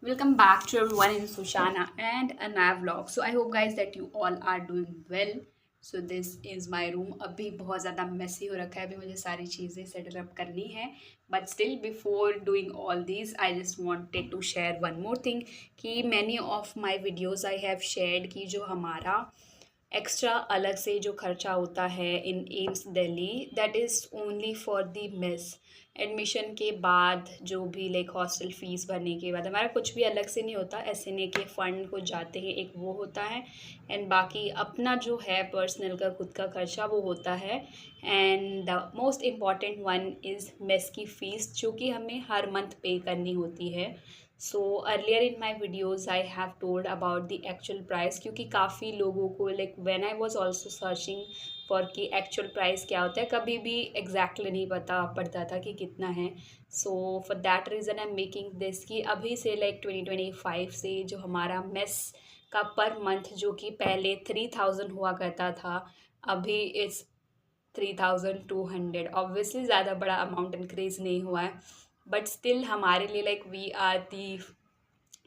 Welcome back to everyone in Sushana and Anaya vlog. So I hope guys that you all are doing well. So this is my room. अभी बहुत ज़्यादा messy हो रखा है, अभी मुझे सारी चीज़ें सेटल अप करनी है. But still before doing all these, I just wanted to share one more thing कि many of my videos I have shared कि जो हमारा एक्स्ट्रा अलग से जो खर्चा होता है in AIIMS Delhi that is only for the mess. Admission के बाद जो भी लाइक हॉस्टल फ़ीस भरने के बाद हमारा कुछ भी अलग से नहीं होता. एसएनए के फ़ंड को जाते हैं, एक वो होता है एंड बाकी अपना जो है पर्सनल का खुद का खर्चा वो होता है. And the most important one is mess की फ़ीस जो कि हमें हर मंथ पे करनी होती है. So earlier in my videos I have told about the actual price क्योंकि काफ़ी लोगों को like when I was also searching for कि एक्चुअल प्राइस क्या होता है कभी भी एग्जैक्टली नहीं पता पड़ता था कि कितना है. So for that reason I am making this कि अभी से लाइक 2025 से जो हमारा मेस का पर मंथ जो कि पहले 3000 हुआ करता था अभी इट्स 3200. ऑब्वियसली ज़्यादा बड़ा अमाउंट इंक्रीज़ नहीं हुआ है बट स्टिल हमारे लिए like we are the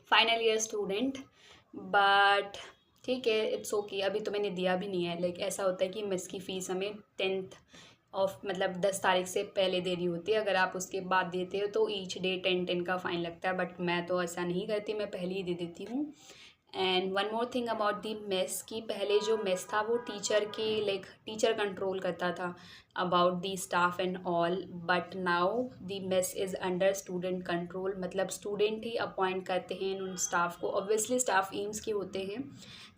final year student. But ठीक है, इट्स ओके. अभी तो मैंने दिया भी नहीं है. लाइक ऐसा होता है कि मेस की फ़ीस हमें 10th ऑफ मतलब 10 तारीख से पहले देनी होती है. अगर आप उसके बाद देते हो तो ईच डे 10 का फ़ाइन लगता है बट मैं तो ऐसा नहीं करती, मैं पहले ही दे देती हूँ. And one more thing about the mess की पहले जो मेस था वो टीचर की लाइक टीचर कंट्रोल करता था about the staff and all. But now the mess is under student control. मतलब स्टूडेंट ही अपॉइंट करते हैं उन स्टाफ को. ऑब्वियसली स्टाफ एम्स के होते हैं.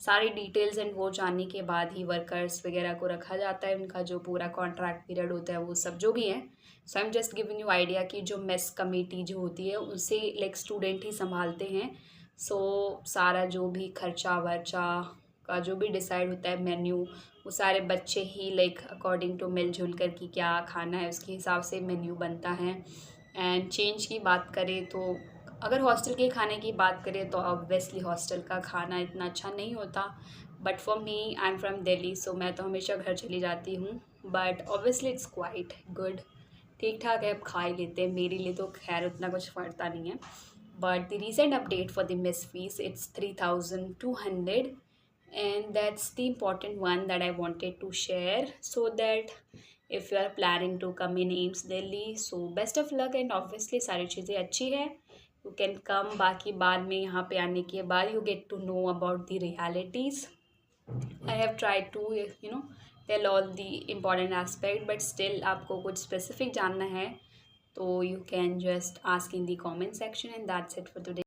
सारी डिटेल्स एंड वो जानने के बाद ही वर्कर्स वगैरह को रखा जाता है. उनका जो पूरा कॉन्ट्रैक्ट पीरियड होता है वो सब जो भी है. So I am just giving you idea कि जो मेस कमेटी जो होती है उसे लाइक स्टूडेंट ही संभालते हैं. सो सारा जो भी खर्चा वर्चा का जो भी डिसाइड होता है मेन्यू वो सारे बच्चे ही लाइक अकॉर्डिंग टू मिलजुल कर कि क्या खाना है उसके हिसाब से मेन्यू बनता है. एंड चेंज की बात करें तो अगर हॉस्टल के खाने की बात करें तो ऑब्वियसली हॉस्टल का खाना इतना अच्छा नहीं होता. But for me I am from Delhi so मैं तो हमेशा घर चली जाती हूँ. But obviously it's quite good, ठीक ठाक है, अब खा ही लेते हैं. मेरे लिए तो खैर उतना कुछ पड़ता नहीं है. But the recent update for the mess fees it's 3200 and that's the important one that I wanted to share so that if you are planning to come in AIMS Delhi so best of luck and obviously सारी चीज़ें अच्छी है. You can come. बाकी बाद में यहाँ पे आने के बाद you get to know about the realities. I have tried to tell all the important aspect but still आपको कुछ specific जानना है तो you can just ask in the comment section and that's it for today.